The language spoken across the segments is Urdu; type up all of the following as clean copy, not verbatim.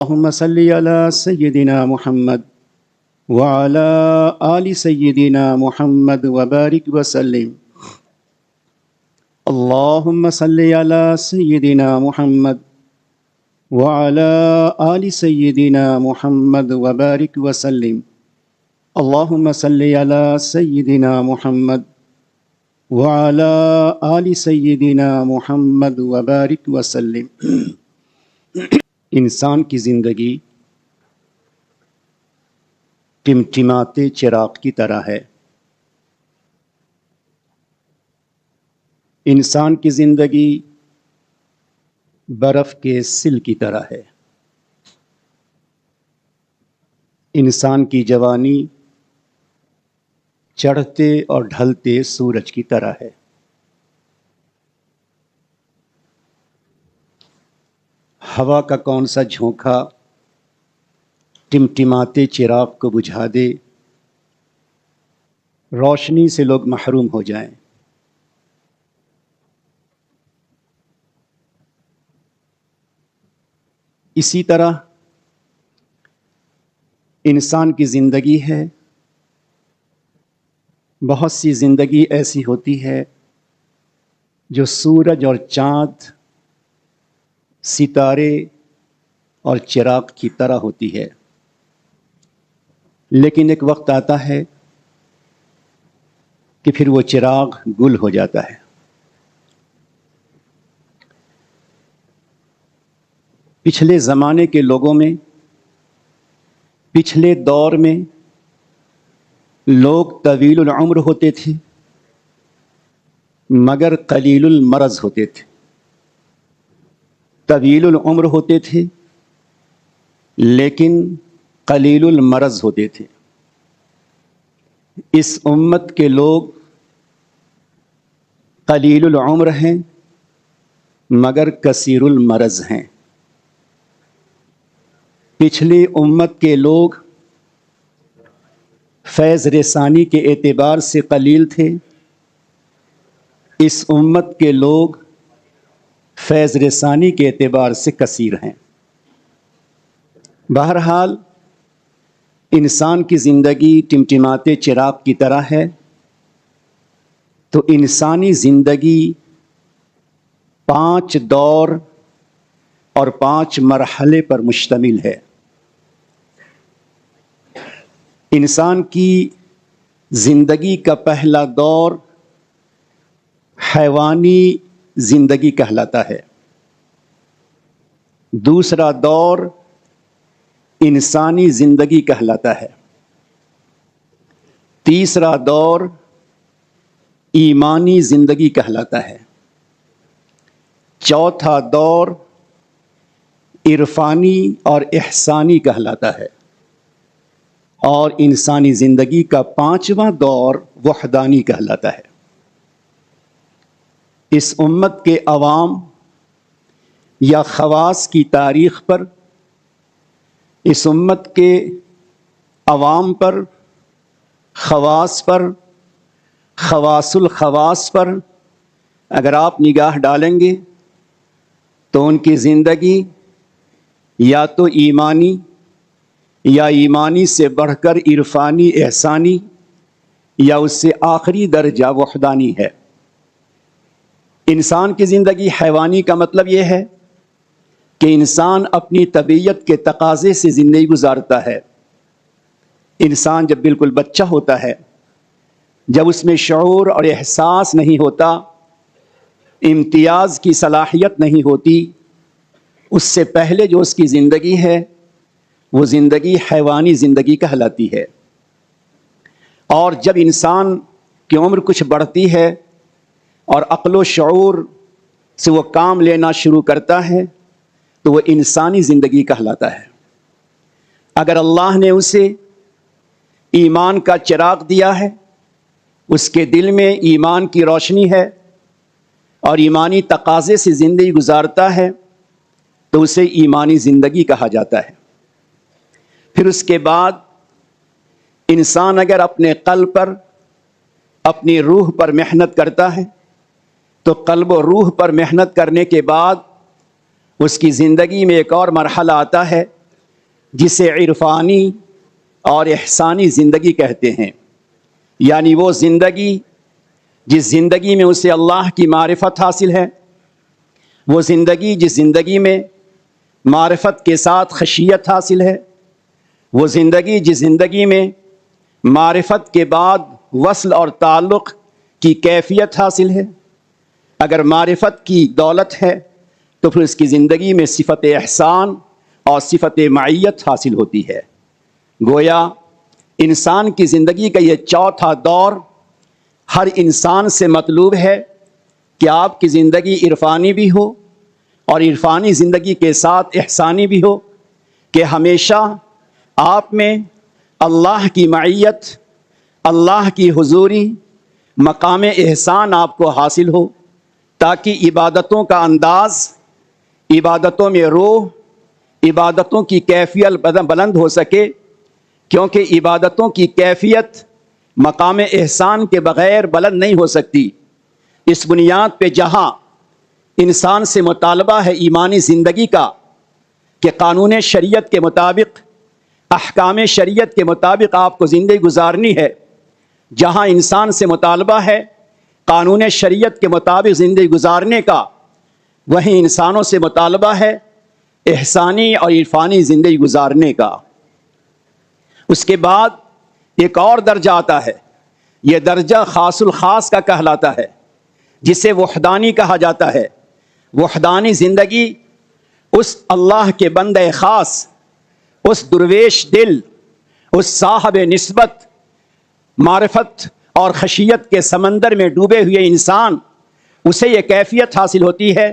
اللهم صل على سيدنا محمد وعلى آل سيدنا محمد وبارك وسلم. اللهم صل على سيدنا محمد وعلى آل سيدنا محمد وبارك وسلم. اللهم صل على سيدنا محمد وعلى آل سيدنا محمد وبارك وسلم. انسان کی زندگی ٹمٹماتے چراغ کی طرح ہے. انسان کی زندگی برف کے سل کی طرح ہے. انسان کی جوانی چڑھتے اور ڈھلتے سورج کی طرح ہے. ہوا کا کون سا جھونکا ٹمٹماتے چراغ کو بجھا دے، روشنی سے لوگ محروم ہو جائیں. اسی طرح انسان کی زندگی ہے. بہت سی زندگی ایسی ہوتی ہے جو سورج اور چاند، ستارے اور چراغ کی طرح ہوتی ہے، لیکن ایک وقت آتا ہے کہ پھر وہ چراغ گل ہو جاتا ہے. پچھلے زمانے کے لوگوں میں، پچھلے دور میں لوگ طویل العمر ہوتے تھے مگر قلیل المرض ہوتے تھے. طویل العمر ہوتے تھے لیکن قلیل المرض ہوتے تھے. اس امت کے لوگ قلیل العمر ہیں مگر کثیر المرض ہیں. پچھلی امت کے لوگ فیض رسانی کے اعتبار سے قلیل تھے. اس امت کے لوگ فیض رسانی کے اعتبار سے کثیر ہیں. بہرحال انسان کی زندگی ٹمٹماتے چراغ کی طرح ہے. تو انسانی زندگی 5 دور اور 5 مرحلے پر مشتمل ہے. انسان کی زندگی کا پہلا دور حیوانی زندگی کہلاتا ہے. دوسرا دور انسانی زندگی کہلاتا ہے. تیسرا دور ایمانی زندگی کہلاتا ہے. چوتھا دور عرفانی اور احسانی کہلاتا ہے. اور انسانی زندگی کا 5واں دور وحدانی کہلاتا ہے. اس امت کے عوام یا خواص کی تاریخ پر، اس امت کے عوام پر، خواص پر، خواص الخواص پر اگر آپ نگاہ ڈالیں گے تو ان کی زندگی یا تو ایمانی یا ایمانی سے بڑھ کر عرفانی احسانی یا اس سے آخری درجہ وحدانی ہے. انسان کی زندگی حیوانی کا مطلب یہ ہے کہ انسان اپنی طبیعت کے تقاضے سے زندگی گزارتا ہے. انسان جب بالکل بچہ ہوتا ہے، جب اس میں شعور اور احساس نہیں ہوتا، امتیاز کی صلاحیت نہیں ہوتی، اس سے پہلے جو اس کی زندگی ہے وہ زندگی حیوانی زندگی کہلاتی ہے. اور جب انسان کی عمر کچھ بڑھتی ہے اور عقل و شعور سے وہ کام لینا شروع کرتا ہے تو وہ انسانی زندگی کہلاتا ہے. اگر اللہ نے اسے ایمان کا چراغ دیا ہے، اس کے دل میں ایمان کی روشنی ہے اور ایمانی تقاضے سے زندگی گزارتا ہے تو اسے ایمانی زندگی کہا جاتا ہے. پھر اس کے بعد انسان اگر اپنے قلب پر، اپنی روح پر محنت کرتا ہے تو قلب و روح پر محنت کرنے کے بعد اس کی زندگی میں ایک اور مرحلہ آتا ہے جسے عرفانی اور احسانی زندگی کہتے ہیں، یعنی وہ زندگی جس زندگی میں اسے اللہ کی معرفت حاصل ہے، وہ زندگی جس زندگی میں معرفت کے ساتھ خشیت حاصل ہے، وہ زندگی جس زندگی میں معرفت کے بعد وصل اور تعلق کی کیفیت حاصل ہے۔ اگر معرفت کی دولت ہے تو پھر اس کی زندگی میں صفت احسان اور صفت معیت حاصل ہوتی ہے۔ گویا انسان کی زندگی کا یہ چوتھا دور ہر انسان سے مطلوب ہے کہ آپ کی زندگی عرفانی بھی ہو اور عرفانی زندگی کے ساتھ احسانی بھی ہو، کہ ہمیشہ آپ میں اللہ کی معیت، اللہ کی حضوری، مقام احسان آپ کو حاصل ہو، تاکہ عبادتوں کا انداز، عبادتوں میں روح، عبادتوں کی کیفیت بلند ہو سکے، کیونکہ عبادتوں کی کیفیت مقام احسان کے بغیر بلند نہیں ہو سکتی۔ اس بنیاد پہ جہاں انسان سے مطالبہ ہے ایمانی زندگی کا کہ قانون شریعت کے مطابق، احکام شریعت کے مطابق آپ کو زندگی گزارنی ہے، جہاں انسان سے مطالبہ ہے قانون شریعت کے مطابق زندگی گزارنے کا، وہیں انسانوں سے مطالبہ ہے احسانی اور عرفانی زندگی گزارنے کا۔ اس کے بعد ایک اور درجہ آتا ہے، یہ درجہ خاص الخاص کا کہلاتا ہے، جسے وحدانی کہا جاتا ہے۔ وحدانی زندگی اس اللہ کے بندے خاص، اس درویش دل، اس صاحب نسبت، معرفت اور خشیت کے سمندر میں ڈوبے ہوئے انسان، اسے یہ کیفیت حاصل ہوتی ہے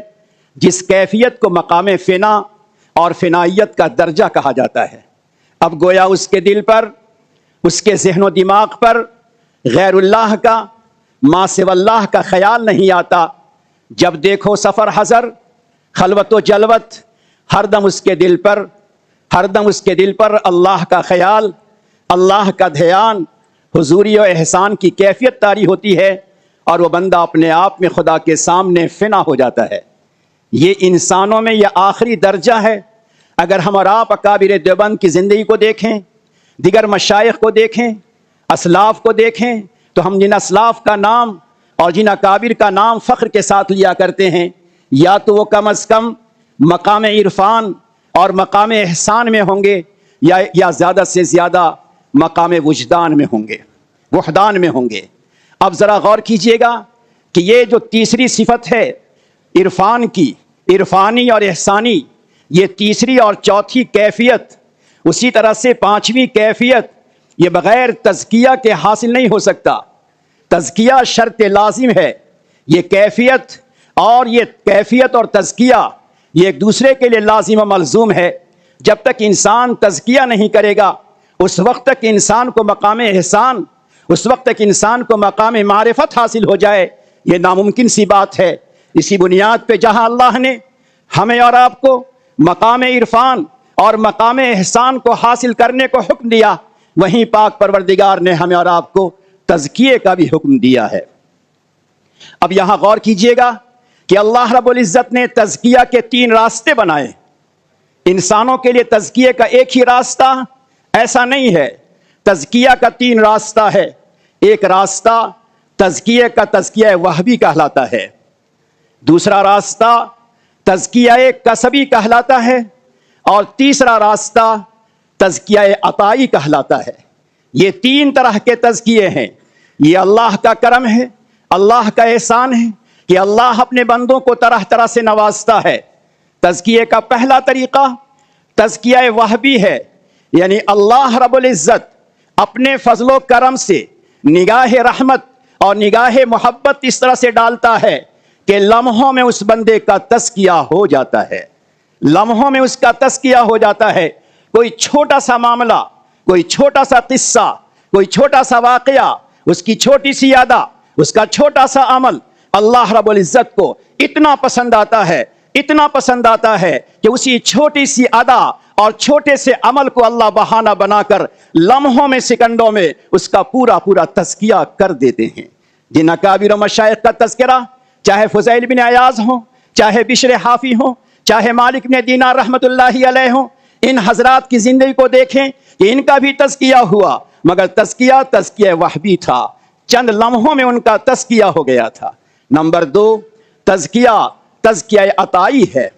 جس کیفیت کو مقام فنا اور فنائیت کا درجہ کہا جاتا ہے۔ اب گویا اس کے دل پر، اس کے ذہن و دماغ پر غیر اللہ کا، ما سوی اللہ کا خیال نہیں آتا۔ جب دیکھو سفر حضر، خلوت و جلوت، ہر دم اس کے دل پر اللہ کا خیال، اللہ کا دھیان، حضوری و احسان کی کیفیت طاری ہوتی ہے، اور وہ بندہ اپنے آپ میں خدا کے سامنے فنا ہو جاتا ہے۔ یہ انسانوں میں یہ آخری درجہ ہے۔ اگر ہم اور آپ اکابر دیوبند کی زندگی کو دیکھیں، دیگر مشائخ کو دیکھیں، اسلاف کو دیکھیں، تو ہم جن اسلاف کا نام اور جن اکابر کا نام فخر کے ساتھ لیا کرتے ہیں، یا تو وہ کم از کم مقام عرفان اور مقام احسان میں ہوں گے، یا زیادہ سے زیادہ مقام وجدان میں ہوں گے، وحدان میں ہوں گے۔ اب ذرا غور کیجئے گا کہ یہ جو تیسری صفت ہے عرفان کی، عرفانی اور احسانی، یہ تیسری اور چوتھی کیفیت، اسی طرح سے پانچویں کیفیت، یہ بغیر تزکیہ کے حاصل نہیں ہو سکتا۔ تزکیہ شرط لازم ہے۔ یہ کیفیت اور تزکیہ یہ ایک دوسرے کے لیے لازم و ملزوم ہے۔ جب تک انسان تزکیہ نہیں کرے گا، اس وقت تک انسان کو مقام احسان، اس وقت تک انسان کو مقام معرفت حاصل ہو جائے، یہ ناممکن سی بات ہے۔ اسی بنیاد پہ جہاں اللہ نے ہمیں اور آپ کو مقام عرفان اور مقام احسان کو حاصل کرنے کو حکم دیا، وہیں پاک پروردگار نے ہمیں اور آپ کو تزکیے کا بھی حکم دیا ہے۔ اب یہاں غور کیجئے گا کہ اللہ رب العزت نے تزکیہ کے 3 راستے بنائے۔ انسانوں کے لیے تزکیے کا ایک ہی راستہ ایسا نہیں ہے، تزکیہ کا 3 راستہ ہے۔ ایک راستہ تزکیے کا تزکیہ وہبی کہلاتا ہے، دوسرا راستہ تزکیہ کسبی کہلاتا ہے، اور تیسرا راستہ تزکیہ عطائی کہلاتا ہے۔ یہ 3 طرح کے تزکیے ہیں۔ یہ اللہ کا کرم ہے، اللہ کا احسان ہے کہ اللہ اپنے بندوں کو طرح طرح سے نوازتا ہے۔ تزکیے کا پہلا طریقہ تزکیہ وہبی ہے، یعنی اللہ رب العزت اپنے فضل و کرم سے نگاہ رحمت اور نگاہ محبت اس طرح سے ڈالتا ہے کہ لمحوں میں اس بندے کا تزکیہ ہو جاتا ہے، لمحوں میں اس کا تزکیہ ہو جاتا ہے۔ کوئی چھوٹا سا معاملہ، کوئی چھوٹا سا قصہ، کوئی چھوٹا سا واقعہ، اس کی چھوٹی سی ادا، اس کا چھوٹا سا عمل اللہ رب العزت کو اتنا پسند آتا ہے، اتنا پسند آتا ہے کہ اسی چھوٹی سی ادا اور چھوٹے سے عمل کو اللہ بہانہ بنا کر لمحوں میں، سیکنڈوں میں اس کا پورا پورا تزکیہ کر دیتے ہیں۔ جن اکابر و مشائخ کا تذکرہ، چاہے فضیل بن عیاض ہوں، چاہے بشر حافی ہوں، چاہے مالک بن دینار رحمت اللہ علیہ ہوں، ان حضرات کی زندگی کو دیکھیں کہ ان کا بھی تزکیہ ہوا، مگر تزکیہ وحبی تھا، چند لمحوں میں ان کا تزکیہ ہو گیا تھا۔ نمبر 2، تزکیہ عطائی ہے۔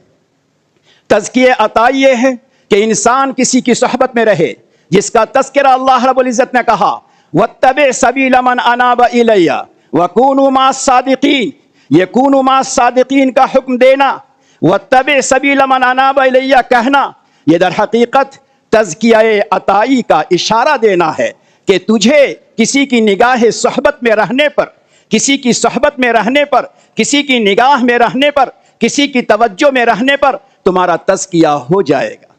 تزکیہ عطائی یہ ہے کہ انسان کسی کی صحبت میں رہے، جس کا تذکرہ اللہ رب العزت نے کہا وَاتَّبِعْ سَبِيلَ مَنْ أَنَابَ إِلَيَّ وَكُونُوا مَعَ الصَّادِقِينَ، یہ کونوا مع الصادقین کا حکم دینا، وَاتَّبِعْ سَبِيلَ مَنْ أَنَابَ إِلَيَّ کہنا، یہ در حقیقت تزکیہ عطائی کا اشارہ دینا ہے کہ تجھے کسی کی نگاہ صحبت میں رہنے پر، کسی کی صحبت میں رہنے پر، کسی کی نگاہ میں رہنے پر، کسی کی توجہ میں رہنے پر تمہارا تزکیہ ہو جائے گا۔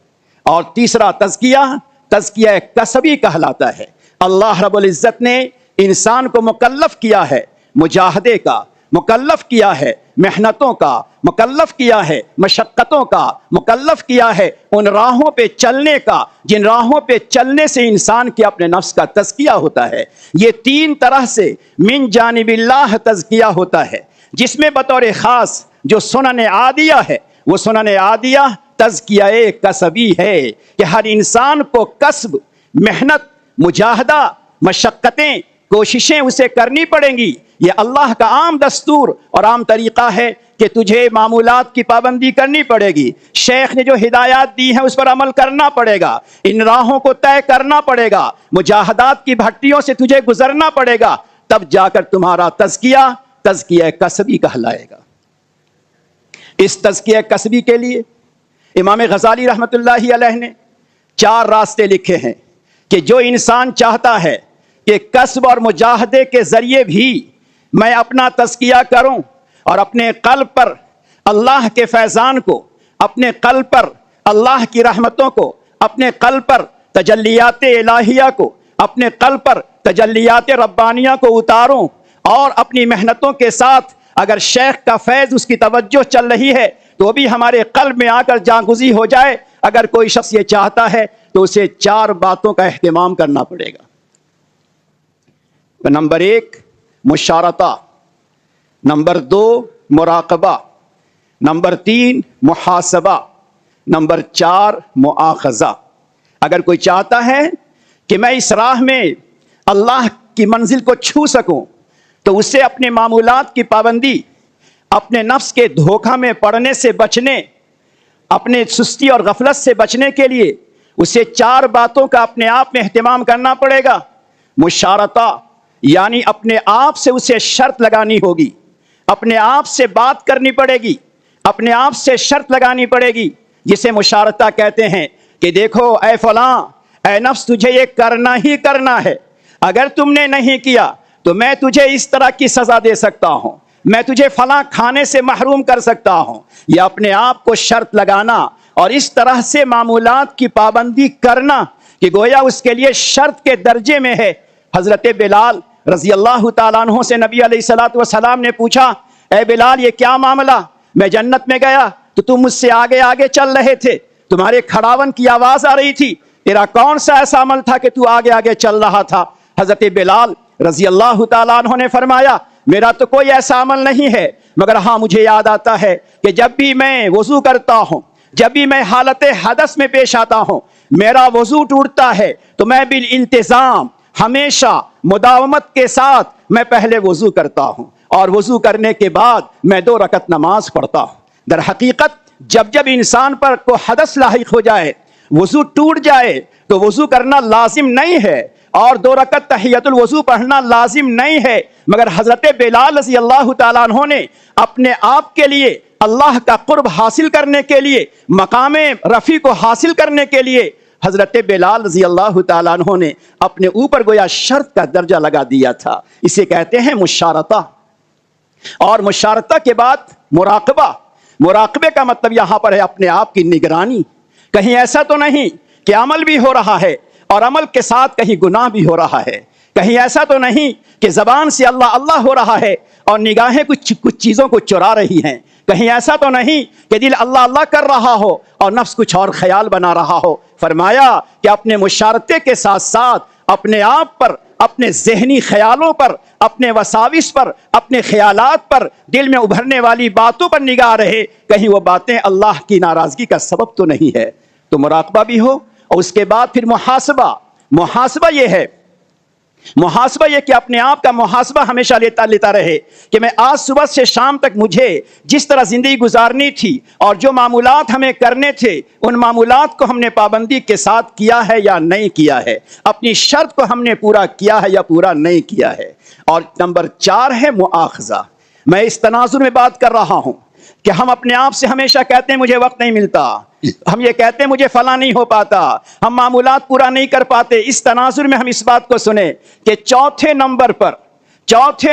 اور تیسرا تزکیہ کسبی کہلاتا ہے۔ اللہ رب العزت نے انسان کو مکلف کیا ہے مجاہدے کا، مکلف کیا ہے محنتوں کا، مکلف کیا ہے مشقتوں کا، مکلف کیا ہے ان راہوں پہ چلنے کا جن راہوں پہ چلنے سے انسان کے اپنے نفس کا تزکیہ ہوتا ہے۔ یہ 3 طرح سے من جانب اللہ تزکیہ ہوتا ہے، جس میں بطور خاص جو سنن عادیہ ہے، وہ سنن عادیہ تزکیہ کسبی ہے کہ ہر انسان کو کسب، محنت، مجاہدہ، مشقتیں، کوششیں اسے کرنی پڑیں گی۔ یہ اللہ کا عام دستور اور عام طریقہ ہے کہ تجھے معمولات کی پابندی کرنی پڑے گی، شیخ نے جو ہدایات دی ہیں اس پر عمل کرنا پڑے گا، ان راہوں کو طے کرنا پڑے گا، مجاہدات کی بھٹیوں سے تجھے گزرنا پڑے گا، تب جا کر تمہارا تزکیہ کسبی کہلائے گا۔ اس تزکیہ کسبی کے لیے امام غزالی رحمۃ اللہ علیہ نے 4 راستے لکھے ہیں کہ جو انسان چاہتا ہے کہ کسب اور مجاہدے کے ذریعے بھی میں اپنا تزکیہ کروں اور اپنے قلب پر اللہ کے فیضان کو، اپنے قلب پر اللہ کی رحمتوں کو، اپنے قلب پر تجلیات الہیہ کو، اپنے قلب پر تجلیات ربانیہ کو اتاروں اور اپنی محنتوں کے ساتھ اگر شیخ کا فیض اس کی توجہ چل رہی ہے تو بھی ہمارے قلب میں آ کر جاگزی ہو جائے، اگر کوئی شخص یہ چاہتا ہے تو اسے 4 باتوں کا اہتمام کرنا پڑے گا۔ نمبر 1 مشارطہ، نمبر 2 مراقبہ، نمبر 3 محاسبہ، نمبر 4 مؤاخذہ۔ اگر کوئی چاہتا ہے کہ میں اس راہ میں اللہ کی منزل کو چھو سکوں تو اسے اپنے معمولات کی پابندی، اپنے نفس کے دھوکہ میں پڑنے سے بچنے، اپنے سستی اور غفلت سے بچنے کے لیے اسے 4 باتوں کا اپنے آپ میں اہتمام کرنا پڑے گا۔ مشارطہ یعنی اپنے آپ سے اسے شرط لگانی ہوگی، اپنے آپ سے بات کرنی پڑے گی، اپنے آپ سے شرط لگانی پڑے گی، جسے مشارطہ کہتے ہیں کہ دیکھو اے فلاں، اے نفس، تجھے یہ کرنا ہی کرنا ہے، اگر تم نے نہیں کیا تو میں تجھے اس طرح کی سزا دے سکتا ہوں، میں تجھے فلاں کھانے سے محروم کر سکتا ہوں۔ یہ اپنے آپ کو شرط لگانا اور اس طرح سے معمولات کی پابندی کرنا کہ گویا اس کے لیے شرط کے درجے میں ہے۔ حضرت بلال رضی اللہ تعالیٰ عنہ سے نبی علیہ الصلوۃ والسلام نے پوچھا، اے بلال، یہ کیا معاملہ؟ میں جنت میں گیا تو تم مجھ سے آگے آگے چل رہے تھے، تمہارے کھڑاون کی آواز آ رہی تھی، تیرا کون سا ایسا عمل تھا کہ تو آگے آگے چل رہا تھا؟ حضرت بلال رضی اللہ تعالیٰ عنہ نے فرمایا، میرا تو کوئی ایسا عمل نہیں ہے، مگر ہاں مجھے یاد آتا ہے کہ جب بھی میں وضو کرتا ہوں، جب بھی میں حالت حدث میں پیش آتا ہوں، میرا وضو ٹوٹتا ہے تو میں بالانتظام، ہمیشہ مداومت کے ساتھ میں پہلے وضو کرتا ہوں اور وضو کرنے کے بعد میں 2 رکعت نماز پڑھتا ہوں۔ در حقیقت جب انسان پر کو حدث لاحق ہو جائے، وضو ٹوٹ جائے تو وضو کرنا لازم نہیں ہے اور 2 رکعت تحیۃ الوضو پڑھنا لازم نہیں ہے، مگر حضرت بلال رضی اللہ تعالیٰ عنہ نے اپنے آپ کے لیے اللہ کا قرب حاصل کرنے کے لیے، مقام رفیع کو حاصل کرنے کے لیے، حضرت بلال رضی اللہ تعالیٰ عنہ نے اپنے اوپر گویا شرط کا درجہ لگا دیا تھا۔ اسے کہتے ہیں مشارطہ۔ اور مشارطہ کے بعد مراقبہ۔ مراقبے کا مطلب یہاں پر ہے اپنے آپ کی نگرانی، کہیں ایسا تو نہیں کہ عمل بھی ہو رہا ہے اور عمل کے ساتھ کہیں گناہ بھی ہو رہا ہے، کہیں ایسا تو نہیں کہ زبان سے اللہ اللہ ہو رہا ہے اور نگاہیں کچھ چیزوں کو چرا رہی ہیں، کہیں ایسا تو نہیں کہ دل اللہ اللہ کر رہا ہو اور نفس کچھ اور خیال بنا رہا ہو۔ فرمایا کہ اپنے مشارطے کے ساتھ ساتھ اپنے آپ پر، اپنے ذہنی خیالوں پر، اپنے وساوس پر، اپنے خیالات پر، دل میں ابھرنے والی باتوں پر نگاہ رہے، کہیں وہ باتیں اللہ کی ناراضگی کا سبب تو نہیں ہے۔ تو مراقبہ بھی ہو، اور اس کے بعد پھر محاسبہ یہ کہ اپنے آپ کا محاسبہ ہمیشہ لیتا رہے کہ میں آج صبح سے شام تک مجھے جس طرح زندگی گزارنی تھی اور جو معمولات ہمیں کرنے تھے ان معمولات کو ہم نے پابندی کے ساتھ کیا ہے یا نہیں کیا ہے، اپنی شرط کو ہم نے پورا کیا ہے یا پورا نہیں کیا ہے۔ اور نمبر 4 ہے مؤاخذہ۔ میں اس تناظر میں بات کر رہا ہوں کہ ہم اپنے آپ سے ہمیشہ کہتے ہیں مجھے وقت نہیں ملتا، ہم یہ کہتے ہیں مجھے فلاں نہیں ہو پاتا، ہم معمولات پورا نہیں کر پاتے۔ اس تناظر میں ہم اس بات کو سنیں کہ چوتھے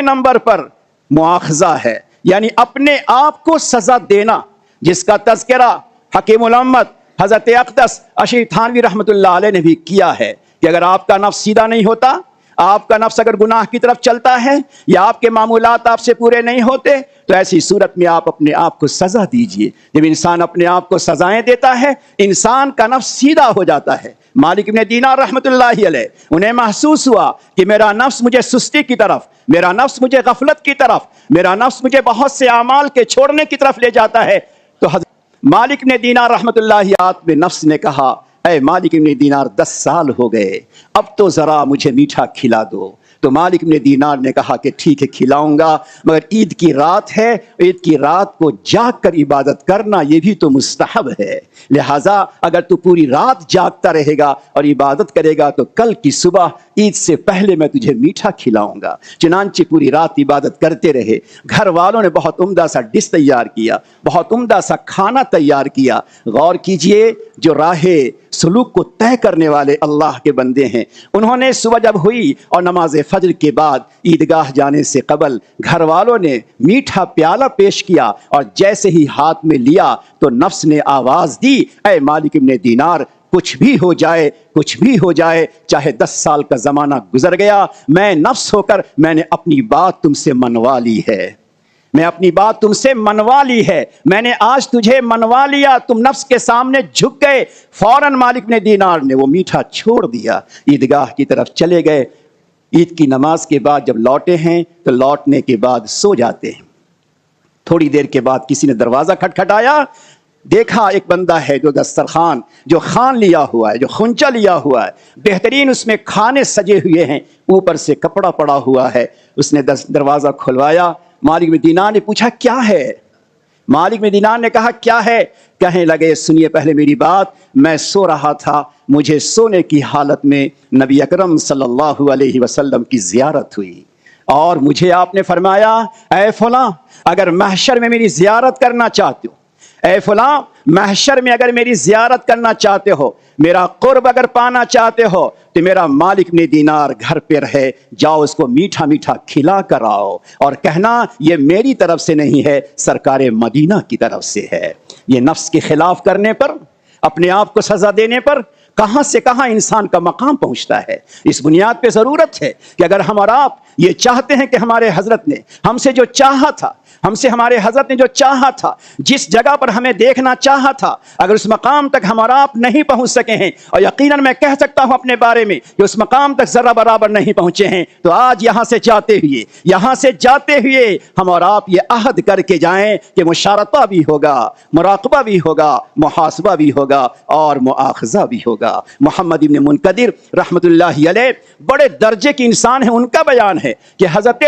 نمبر پر مؤاخذہ ہے، یعنی اپنے آپ کو سزا دینا، جس کا تذکرہ حکیم الامت حضرت اقدس اشیر تھانوی رحمۃ اللہ علیہ نے بھی کیا ہے کہ اگر آپ کا نفس سیدھا نہیں ہوتا، آپ کا نفس اگر گناہ کی طرف چلتا ہے یا آپ کے معمولات آپ سے پورے نہیں ہوتے، تو ایسی صورت میں آپ اپنے آپ کو سزا دیجئے۔ جب انسان اپنے آپ کو سزائیں دیتا ہے، انسان کا نفس سیدھا ہو جاتا ہے۔ مالک ابن دینار رحمۃ اللہ علیہ، انہیں محسوس ہوا کہ میرا نفس مجھے سستی کی طرف، میرا نفس مجھے غفلت کی طرف، میرا نفس مجھے بہت سے اعمال کے چھوڑنے کی طرف لے جاتا ہے۔ تو حضرت مالک ابن دینار رحمۃ اللہ علیہ نفس نے کہا، اے مالک ابن دینار 10 سال ہو گئے، اب تو ذرا مجھے میٹھا کھلا دو۔ تو مالک ابن دینار نے کہا کہ ٹھیک ہے کھلاؤں گا، مگر عید کی رات ہے، عید کی رات کو جاگ کر عبادت کرنا یہ بھی تو مستحب ہے، لہٰذا اگر تو پوری رات جاگتا رہے گا اور عبادت کرے گا تو کل کی صبح عید سے پہلے میں تجھے میٹھا کھلاؤں گا۔ چنانچہ پوری رات عبادت کرتے رہے۔ گھر والوں نے بہت عمدہ سا ڈش تیار کیا، بہت عمدہ سا کھانا تیار کیا۔ غور کیجئے، جو راہ سلوک کو طے کرنے والے اللہ کے بندے ہیں، انہوں نے صبح جب ہوئی اور نماز فجر کے بعد عیدگاہ جانے سے قبل گھر والوں نے میٹھا پیالہ پیش کیا، اور جیسے ہی ہاتھ میں لیا تو نفس نے آواز دی، اے مالک ابن دینار، کچھ بھی ہو جائے، چاہے 10 سال کا زمانہ گزر گیا، میں نفس ہو کر میں نے اپنی بات تم سے منوا لی ہے، میں نے آج تجھے منوا لیا۔ تم نفس کے سامنے جھک گئے، فوراً مالک ابن دینار نے وہ میٹھا چھوڑ دیا، عیدگاہ کی طرف چلے گئے۔ عید کی نماز کے بعد جب لوٹے ہیں تو لوٹنے کے بعد سو جاتے ہیں۔ تھوڑی دیر کے بعد کسی نے دروازہ کھٹکھٹایا، دیکھا ایک بندہ ہے جو دسترخوان، جو خوان لیا ہوا ہے، جو خنچہ لیا ہوا ہے، بہترین اس میں کھانے سجے ہوئے ہیں، اوپر سے کپڑا پڑا ہوا ہے۔ اس نے دروازہ کھلوایا، مالک بن دینار نے پوچھا کیا ہے؟ مالک بن دینار نے کہا کیا ہے؟ کہنے لگے سنیے پہلے میری بات، میں سو رہا تھا، مجھے سونے کی حالت میں نبی اکرم صلی اللہ علیہ وسلم کی زیارت ہوئی، اور مجھے آپ نے فرمایا اے فلاں اگر محشر میں میری زیارت کرنا چاہتے ہو، اے فلاں محشر میں اگر میری زیارت کرنا چاہتے ہو، میرا قرب اگر پانا چاہتے ہو، تو میرا مالک ابن دینار گھر پہ رہے، جاؤ اس کو میٹھا میٹھا کھلا کر آؤ، اور کہنا یہ میری طرف سے نہیں ہے، سرکار مدینہ کی طرف سے ہے۔ یہ نفس کے خلاف کرنے پر، اپنے آپ کو سزا دینے پر کہاں سے کہاں انسان کا مقام پہنچتا ہے۔ اس بنیاد پہ ضرورت ہے کہ اگر ہم اور آپ یہ چاہتے ہیں کہ ہمارے حضرت نے ہم سے جو چاہا تھا، ہم سے ہمارے حضرت نے جو چاہا تھا، جس جگہ پر ہمیں دیکھنا چاہا تھا، اگر اس مقام تک ہم اور آپ نہیں پہنچ سکے ہیں، اور یقیناً میں کہہ سکتا ہوں اپنے بارے میں کہ اس مقام تک ذرہ برابر نہیں پہنچے ہیں، تو آج یہاں سے جاتے ہوئے ہم اور آپ یہ عہد کر کے جائیں کہ مشارطہ بھی ہوگا، مراقبہ بھی ہوگا، محاسبہ بھی ہوگا، اور مؤاخذہ بھی ہوگا۔ محمد ابن منقدر رحمۃ اللہ علیہ بڑے درجے کے انسان ہیں، ان کا بیان ہے کہ حضرت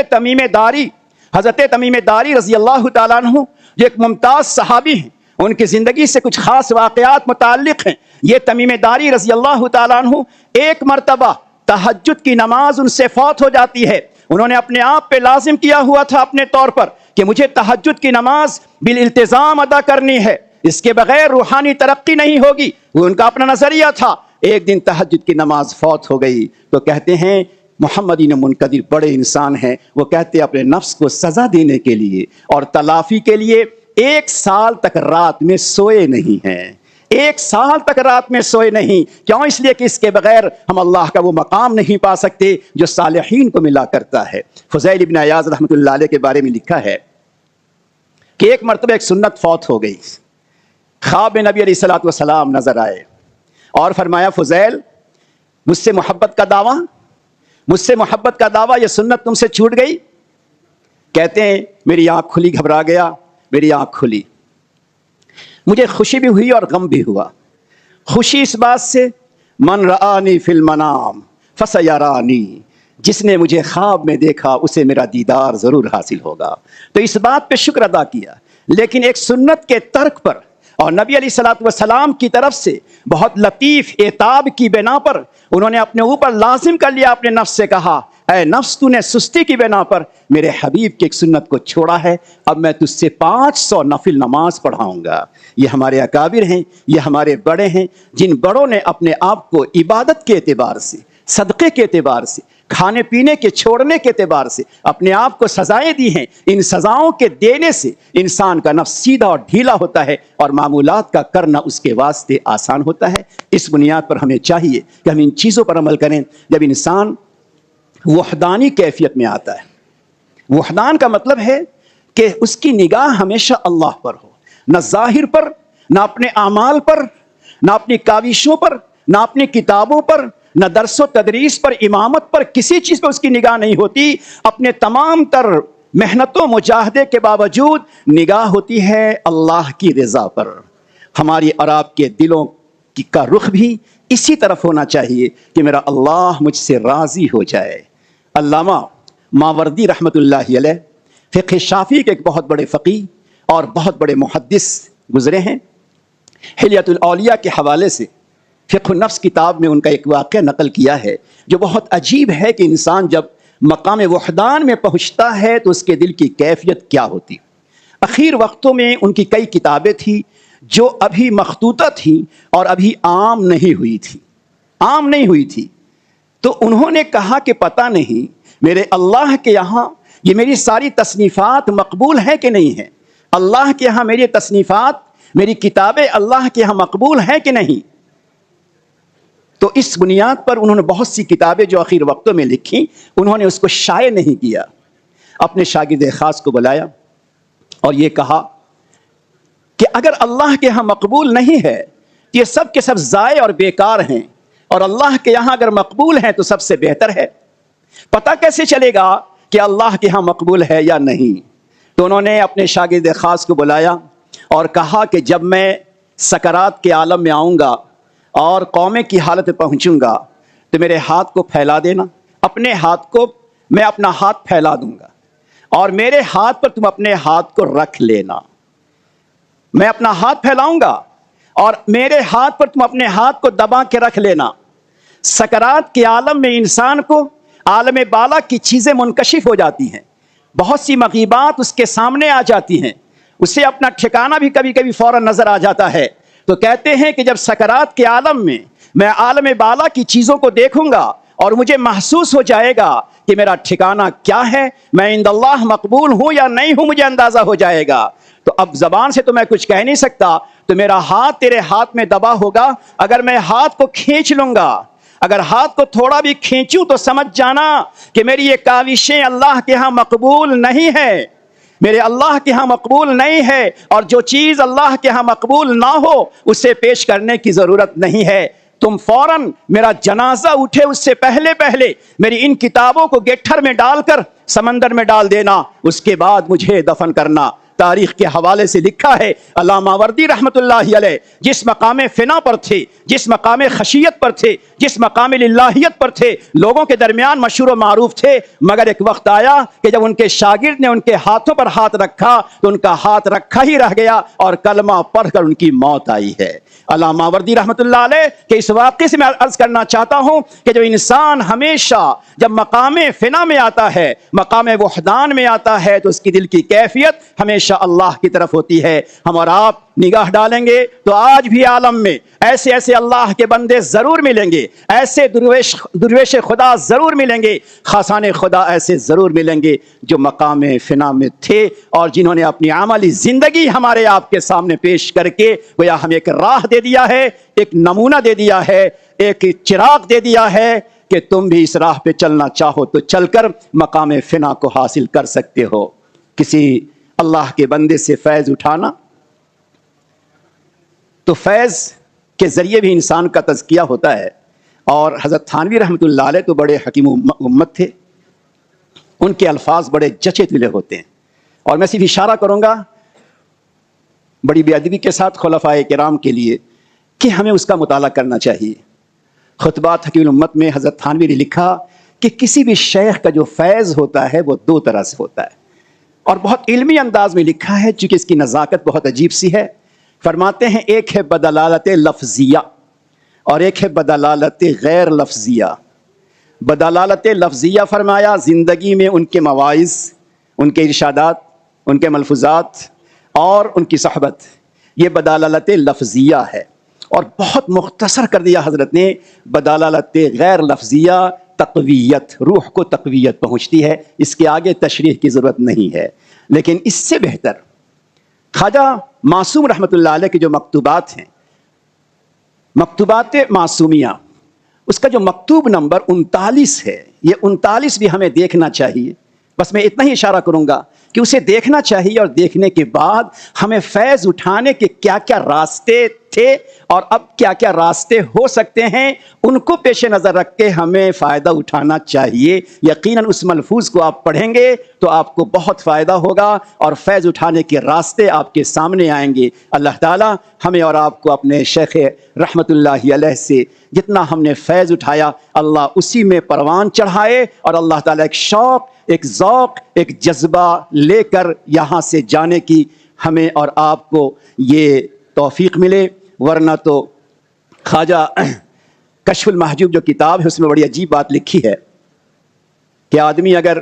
تمیم داری رضی اللہ تعالیٰ عنہ جو ایک ممتاز صحابی ہیں، ان کی زندگی سے کچھ خاص واقعات متعلق ہیں۔ یہ تمیم داری رضی اللہ تعالیٰ عنہ ایک مرتبہ تہجد کی نماز ان سے فوت ہو جاتی ہے۔ انہوں نے اپنے آپ پہ لازم کیا ہوا تھا اپنے طور پر کہ مجھے تہجد کی نماز بالالتزام ادا کرنی ہے، اس کے بغیر روحانی ترقی نہیں ہوگی، وہ ان کا اپنا نظریہ تھا۔ ایک دن تہجد کی نماز فوت ہو گئی تو کہتے ہیں محمد ابن منقدر بڑے انسان ہیں، وہ کہتے ہیں اپنے نفس کو سزا دینے کے لیے اور تلافی کے لیے 1 سال تک رات میں سوئے نہیں ہیں، 1 سال تک رات میں سوئے نہیں۔ کیوں؟ اس لیے کہ اس کے بغیر ہم اللہ کا وہ مقام نہیں پا سکتے جو صالحین کو ملا کرتا ہے۔ فضیل ابن عیاض رحمۃ اللہ علیہ کے بارے میں لکھا ہے کہ ایک مرتبہ ایک سنت فوت ہو گئی، خواب میں نبی علیہ الصلوۃ والسلام نظر آئے اور فرمایا فضیل مجھ سے محبت کا دعویٰ یہ سنت تم سے چھوٹ گئی؟ کہتے ہیں میری آنکھ کھلی، گھبرا گیا، میری آنکھ کھلی، مجھے خوشی بھی ہوئی اور غم بھی ہوا۔ خوشی اس بات سے من رآنی فی المنام فسیرانی، جس نے مجھے خواب میں دیکھا اسے میرا دیدار ضرور حاصل ہوگا۔ تو اس بات پہ شکر ادا کیا، لیکن ایک سنت کے ترک پر اور نبی علیہ الصلوۃ والسلام کی طرف سے بہت لطیف عتاب کی بنا پر انہوں نے اپنے اوپر لازم کر لیا، اپنے نفس سے کہا اے نفس تو نے سستی کی بنا پر میرے حبیب کی ایک سنت کو چھوڑا ہے، اب میں تجھ سے 500 نفل نماز پڑھاؤں گا۔ یہ ہمارے اکابر ہیں، یہ ہمارے بڑے ہیں، جن بڑوں نے اپنے آپ کو عبادت کے اعتبار سے، صدقے کے اعتبار سے، کھانے پینے کے چھوڑنے کے اعتبار سے اپنے آپ کو سزائیں دی ہیں۔ ان سزاؤں کے دینے سے انسان کا نفس سیدھا اور ڈھیلا ہوتا ہے اور معمولات کا کرنا اس کے واسطے آسان ہوتا ہے۔ اس بنیاد پر ہمیں چاہیے کہ ہم ان چیزوں پر عمل کریں۔ جب انسان وحدانی کیفیت میں آتا ہے، وحدان کا مطلب ہے کہ اس کی نگاہ ہمیشہ اللہ پر ہو، نہ ظاہر پر، نہ اپنے اعمال پر، نہ اپنی کاوشوں پر، نہ اپنی کتابوں پر، نہ درس و تدریس پر، امامت پر، کسی چیز پر اس کی نگاہ نہیں ہوتی۔ اپنے تمام تر محنتوں مجاہدے کے باوجود نگاہ ہوتی ہے اللہ کی رضا پر۔ ہماری اور آپ کے دلوں کا رخ بھی اسی طرف ہونا چاہیے کہ میرا اللہ مجھ سے راضی ہو جائے۔ علامہ ماوردی رحمۃ اللہ علیہ فقہ شافعی کے ایک بہت بڑے فقیہ اور بہت بڑے محدث گزرے ہیں۔ حلیۃ الاولیاء کے حوالے سے فقہ النفس کتاب میں ان کا ایک واقعہ نقل کیا ہے جو بہت عجیب ہے کہ انسان جب مقام وحدان میں پہنچتا ہے تو اس کے دل کی کیفیت کیا ہوتی۔ اخیر وقتوں میں ان کی کئی کتابیں تھیں جو ابھی مخطوطہ تھیں اور ابھی عام نہیں ہوئی تھی، تو انہوں نے کہا کہ پتہ نہیں میرے اللہ کے یہاں یہ میری ساری تصنیفات مقبول ہیں کہ نہیں ہیں، اللہ کے یہاں میری تصنیفات، میری کتابیں اللہ کے یہاں مقبول ہیں کہ نہیں۔ تو اس بنیاد پر انہوں نے بہت سی کتابیں جو اخیر وقتوں میں لکھی انہوں نے اس کو شائع نہیں کیا، اپنے شاگرد خاص کو بلایا اور یہ کہا کہ اگر اللہ کے یہاں مقبول نہیں ہے تو یہ سب کے سب ضائع اور بیکار ہیں، اور اللہ کے یہاں اگر مقبول ہیں تو سب سے بہتر ہے۔ پتہ کیسے چلے گا کہ اللہ کے یہاں مقبول ہے یا نہیں؟ تو انہوں نے اپنے شاگرد خاص کو بلایا اور کہا کہ جب میں سکرات کے عالم میں آؤں گا اور قومے کی حالت میں پہنچوں گا تو میرے ہاتھ کو پھیلا دینا، اپنے ہاتھ کو میں اپنا ہاتھ پھیلا دوں گا اور میرے ہاتھ پر تم اپنے ہاتھ کو رکھ لینا۔ میں اپنا ہاتھ پھیلاؤں گا اور میرے ہاتھ پر تم اپنے ہاتھ کو دبا کے رکھ لینا۔ سکرات کے عالم میں انسان کو عالم بالا کی چیزیں منکشف ہو جاتی ہیں، بہت سی مغیبات اس کے سامنے آ جاتی ہیں، اسے اپنا ٹھکانہ بھی کبھی کبھی فوراً نظر آ جاتا ہے۔ تو کہتے ہیں کہ جب سکرات کے عالم میں عالم بالا کی چیزوں کو دیکھوں گا اور مجھے محسوس ہو جائے گا کہ میرا ٹھکانہ کیا ہے، میں عند اللہ مقبول ہوں یا نہیں ہوں، مجھے اندازہ ہو جائے گا۔ تو اب زبان سے تو میں کچھ کہہ نہیں سکتا، تو میرا ہاتھ تیرے ہاتھ میں دبا ہوگا، اگر میں ہاتھ کو کھینچ لوں گا، اگر ہاتھ کو تھوڑا بھی کھینچوں تو سمجھ جانا کہ میری یہ کاوشیں اللہ کے ہاں مقبول نہیں ہے، میرے اللہ کے ہاں مقبول نہیں ہے، اور جو چیز اللہ کے ہاں مقبول نہ ہو اسے پیش کرنے کی ضرورت نہیں ہے۔ تم فوراً میرا جنازہ اٹھے اس سے پہلے میری ان کتابوں کو گٹھر میں ڈال کر سمندر میں ڈال دینا، اس کے بعد مجھے دفن کرنا۔ تاریخ کے حوالے سے لکھا ہے علامہ ماوردی رحمۃ اللہ علیہ جس مقام فنا پر تھے، جس مقام خشیت پر تھے، جس مقام للہیت پر تھے، لوگوں کے درمیان مشہور و معروف تھے، مگر ایک وقت آیا کہ جب ان کے شاگرد نے ان کے ہاتھوں پر ہاتھ رکھا تو ان کا ہاتھ رکھا ہی رہ گیا اور کلمہ پڑھ کر ان کی موت آئی ہے۔ علامہ ماوردی رحمۃ اللہ علیہ کہ اس واقعے سے میں عرض کرنا چاہتا ہوں کہ جو انسان ہمیشہ جب مقام فنا میں آتا ہے، مقام وحدان میں آتا ہے، تو اس کی دل کی کیفیت ہمیشہ اللہ کی طرف ہوتی ہے۔ ہم اور آپ نگاہ ڈالیں گے تو آج بھی عالم میں ایسے ایسے اللہ کے بندے ضرور ملیں گے، ایسے درویش خدا ضرور ملیں گے، خاصان خدا ایسے ضرور ملیں گے جو مقام فنا میں تھے اور جنہوں نے اپنی عملی زندگی ہمارے آپ کے سامنے پیش کر کے گویا ہمیں ایک راہ دے دیا ہے، ایک نمونہ دے دیا ہے، ایک چراغ دے دیا ہے کہ تم بھی اس راہ پہ چلنا چاہو تو چل کر مقام فنا کو حاصل کر سکتے ہو۔ کسی اللہ کے بندے سے فیض اٹھانا تو فیض کے ذریعے بھی انسان کا تزکیہ ہوتا ہے، اور حضرت تھانوی رحمۃ اللہ علیہ تو بڑے حکیم امت تھے، ان کے الفاظ بڑے جچے تلے ہوتے ہیں، اور میں صرف اشارہ کروں گا بڑی بے ادبی کے ساتھ خلفائے کرام کے لیے کہ ہمیں اس کا مطالعہ کرنا چاہیے۔ خطبات حکیم الامت میں حضرت تھانوی نے لکھا کہ کسی بھی شیخ کا جو فیض ہوتا ہے وہ دو طرح سے ہوتا ہے، اور بہت علمی انداز میں لکھا ہے چونکہ اس کی نزاکت بہت عجیب سی ہے۔ فرماتے ہیں ایک ہے بدلالت لفظیہ اور ایک ہے بدلالت غیر لفظیہ۔ بدلالت لفظیہ فرمایا زندگی میں ان کے مواعظ، ان کے ارشادات، ان کے ملفوظات اور ان کی صحبت، یہ بدلالت لفظیہ ہے، اور بہت مختصر کر دیا حضرت نے بدلالت غیر لفظیہ تقویت، روح کو تقویت پہنچتی ہے، اس کے آگے تشریح کی ضرورت نہیں ہے۔ لیکن اس سے بہتر خواجہ معصوم رحمۃ اللہ علیہ کے جو مکتوبات ہیں، مکتوبات معصومیہ، اس کا جو مکتوب نمبر 39 ہے، یہ 39 بھی ہمیں دیکھنا چاہیے۔ بس میں اتنا ہی اشارہ کروں گا کہ اسے دیکھنا چاہیے، اور دیکھنے کے بعد ہمیں فیض اٹھانے کے کیا کیا راستے تھے اور اب کیا کیا راستے ہو سکتے ہیں، ان کو پیش نظر رکھ کے ہمیں فائدہ اٹھانا چاہیے۔ یقیناً اس ملفوظ کو آپ پڑھیں گے تو آپ کو بہت فائدہ ہوگا اور فیض اٹھانے کے راستے آپ کے سامنے آئیں گے۔ اللہ تعالیٰ ہمیں اور آپ کو اپنے شیخ رحمت اللہ علیہ سے جتنا ہم نے فیض اٹھایا، اللہ اسی میں پروان چڑھائے، اور اللہ تعالیٰ ایک شوق، ایک ذوق، ایک جذبہ لے کر یہاں سے جانے کی ہمیں اور آپ کو یہ توفیق ملے۔ ورنہ تو خواجہ کشف المحجوب جو کتاب ہے اس میں بڑی عجیب بات لکھی ہے کہ آدمی اگر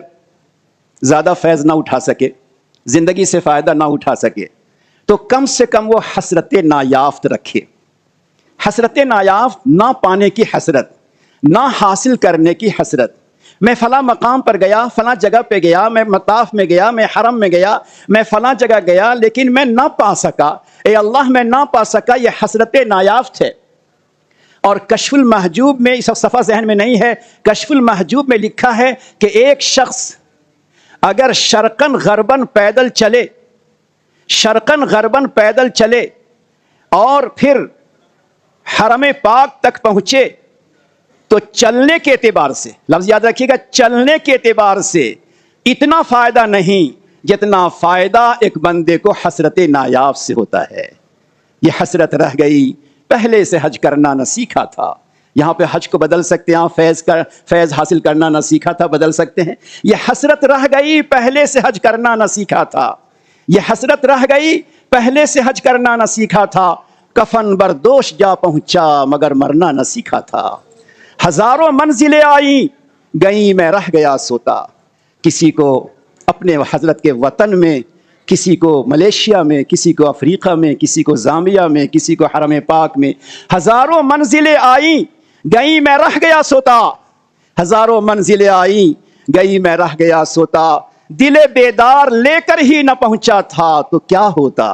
زیادہ فیض نہ اٹھا سکے، زندگی سے فائدہ نہ اٹھا سکے، تو کم سے کم وہ حسرت نایافت رکھے۔ حسرت نایافت، نہ پانے کی حسرت، نہ حاصل کرنے کی حسرت۔ میں فلاں مقام پر گیا، فلاں جگہ پہ گیا، میں مطاف میں گیا، میں حرم میں گیا، میں فلاں جگہ گیا، لیکن میں نہ پا سکا، اے اللہ میں نہ پا سکا، یہ حسرت نایافت ہے۔ اور کشف المحجوب میں، اس صفحہ ذہن میں نہیں ہے، کشف المحجوب میں لکھا ہے کہ ایک شخص اگر شرقاً غرباً پیدل چلے، شرقاً غرباً پیدل چلے اور پھر حرم پاک تک پہنچے، تو چلنے کے اعتبار سے، لفظ یاد رکھیے گا، چلنے کے اعتبار سے اتنا فائدہ نہیں جتنا فائدہ ایک بندے کو حسرت نایاب سے ہوتا ہے۔ یہ حسرت رہ گئی، پہلے سے حج کرنا نہ سیکھا تھا۔ یہاں پہ حج کو بدل سکتے ہیں، فیض حاصل کرنا نہ سیکھا تھا، بدل سکتے ہیں۔ یہ حسرت رہ گئی، پہلے سے حج کرنا نہ سیکھا تھا۔ یہ حسرت رہ گئی، پہلے سے حج کرنا نہ سیکھا تھا۔ کفن بردوش جا پہنچا مگر مرنا نہ سیکھا تھا۔ ہزاروں منزلیں آئیں، گئیں میں رہ گیا سوتا۔ کسی کو اپنے حضرت کے وطن میں، کسی کو ملیشیا میں، کسی کو افریقہ میں، کسی کو زامبیا میں، کسی کو حرم پاک میں۔ ہزاروں منزلیں آئیں، گئیں میں رہ گیا سوتا۔ ہزاروں منزلیں آئیں، گئی میں رہ گیا سوتا۔ دل بیدار لے کر ہی نہ پہنچا تھا تو کیا ہوتا۔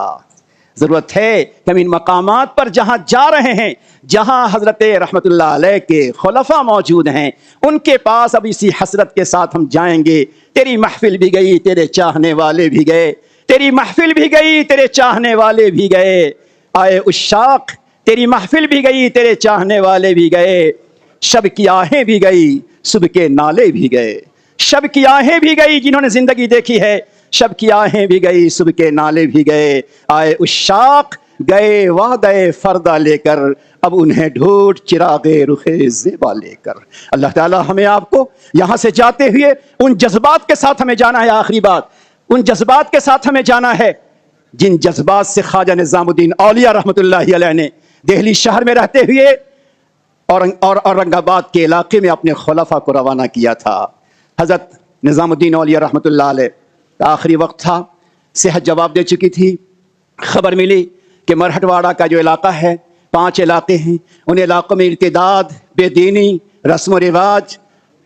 ضرورت ہے کہ ہم ان مقامات پر جہاں جا رہے ہیں، جہاں حضرت رحمت اللہ علیہ کے خلفاء موجود ہیں، ان کے پاس اب اسی حسرت کے ساتھ ہم جائیں گے۔ تیری محفل بھی گئی، تیرے چاہنے والے بھی گئے، تیری محفل بھی گئی، تیرے چاہنے والے بھی گئے۔ آئے عشاق، تیری محفل بھی گئی، تیرے چاہنے والے بھی گئے۔ شب کی آہیں بھی گئی، صبح کے نالے بھی گئے۔ شب کی آہیں بھی گئی جنہوں نے زندگی دیکھی ہے، شب کی آہیں بھی گئی، صبح کے نالے بھی گئے۔ آئے عشاق، گئے وعدہ فردہ لے کر، اب انہیں ڈھونڈ چراغ رخ زیبا لے کر۔ اللہ تعالی ہمیں آپ کو یہاں سے جاتے ہوئے ان جذبات کے ساتھ ہمیں جانا ہے۔ آخری بات، ان جذبات کے ساتھ ہمیں جانا ہے جن جذبات سے خواجہ نظام الدین اولیاء رحمت اللہ علیہ نے دہلی شہر میں رہتے ہوئے اور اورنگ آباد کے علاقے میں اپنے خلفاء کو روانہ کیا تھا۔ حضرت نظام الدین اولیاء رحمت اللہ علیہ کا آخری وقت تھا، صحت جواب دے چکی تھی۔ خبر ملی کہ مرہٹ واڑہ کا جو علاقہ ہے، 5 علاقے ہیں، ان علاقوں میں ارتداد، بے دینی، رسم و رواج،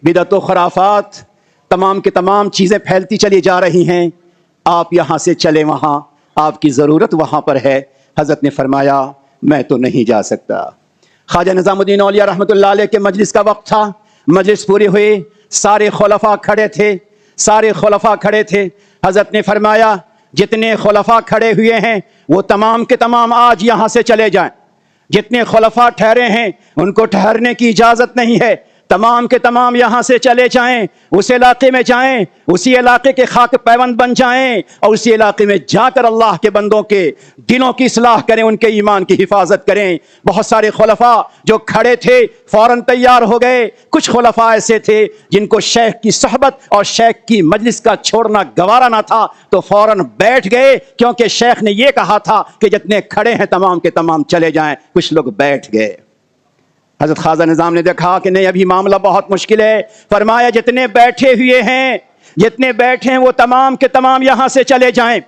بدعت و خرافات، تمام کے تمام چیزیں پھیلتی چلی جا رہی ہیں۔ آپ یہاں سے چلیں وہاں، آپ کی ضرورت وہاں پر ہے۔ حضرت نے فرمایا میں تو نہیں جا سکتا۔ خواجہ نظام الدین اولیاء رحمت اللہ علیہ کے مجلس کا وقت تھا، مجلس پوری ہوئی، سارے خلفاء کھڑے تھے، سارے خلفاء کھڑے تھے۔ حضرت نے فرمایا جتنے خلفاء کھڑے ہوئے ہیں وہ تمام کے تمام آج یہاں سے چلے جائیں۔ جتنے خلفاء ٹھہرے ہیں ان کو ٹھہرنے کی اجازت نہیں ہے، تمام کے تمام یہاں سے چلے جائیں، اس علاقے میں جائیں، اسی علاقے کے خاک پیوند بن جائیں اور اسی علاقے میں جا کر اللہ کے بندوں کے دلوں کی اصلاح کریں، ان کے ایمان کی حفاظت کریں۔ بہت سارے خلفاء جو کھڑے تھے فوراً تیار ہو گئے۔ کچھ خلفاء ایسے تھے جن کو شیخ کی صحبت اور شیخ کی مجلس کا چھوڑنا گوارا نہ تھا، تو فوراً بیٹھ گئے، کیونکہ شیخ نے یہ کہا تھا کہ جتنے کھڑے ہیں تمام کے تمام چلے جائیں۔ کچھ لوگ بیٹھ گئے۔ حضرت خواجہ نظام نے دیکھا کہ نہیں، ابھی معاملہ بہت مشکل ہے، فرمایا جتنے بیٹھے ہوئے ہیں، جتنے بیٹھے ہیں وہ تمام کے تمام یہاں سے چلے جائیں۔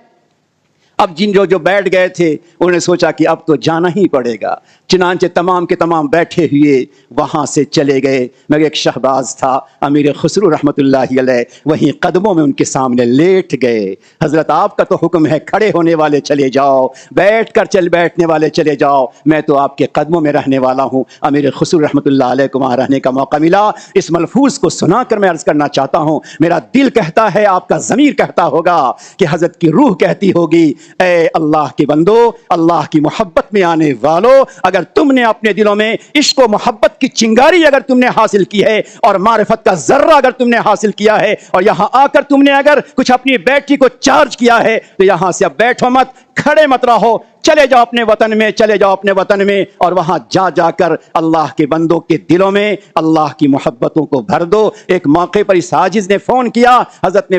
اب جن جو بیٹھ گئے تھے انہوں نے سوچا کہ اب تو جانا ہی پڑے گا، چنانچہ تمام کے تمام بیٹھے ہوئے وہاں سے چلے گئے۔ مگر ایک شہباز تھا امیر خسرو رحمۃ اللہ علیہ، وہیں قدموں میں ان کے سامنے لیٹ گئے۔ حضرت آپ کا تو حکم ہے کھڑے ہونے والے چلے جاؤ، بیٹھ کر بیٹھنے والے چلے جاؤ، میں تو آپ کے قدموں میں رہنے والا ہوں۔ امیر خسرو رحمۃ اللہ علیہ کو وہاں رہنے کا موقع ملا۔ اس ملفوظ کو سنا کر میں عرض کرنا چاہتا ہوں، میرا دل کہتا ہے، آپ کا ضمیر کہتا ہوگا کہ حضرت کی روح کہتی ہوگی، اے اللہ کے بندو، اللہ کی محبت میں آنے والو، اگر تم نے اپنے دلوں میں عشق و محبت کی چنگاری اگر تم نے حاصل کی ہے اور معرفت کا ذرہ اگر تم نے حاصل کیا ہے، اور یہاں آ کر تم نے اگر کچھ اپنی بیٹری کو چارج کیا ہے، تو یہاں سے اب بیٹھو مت، کھڑے مت رہو، چلے جاؤ اپنے وطن میں، چلے جاؤ اپنے وطن میں، اور وہاں جا کر اللہ کے بندوں کے دلوں میں اللہ کی محبتوں کو بھر دو۔ ایک موقع پر اس عاجز نے فون کیا، حضرت نے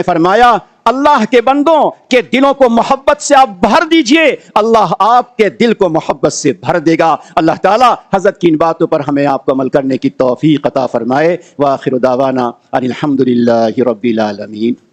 فرمایا اللہ کے بندوں کے دلوں کو محبت سے آپ بھر دیجئے، اللہ آپ کے دل کو محبت سے بھر دے گا۔ اللہ تعالی حضرت کی ان باتوں پر ہمیں آپ کو عمل کرنے کی توفیق عطا فرمائے۔ وآخر دعوانا ان الحمد للہ رب العالمین۔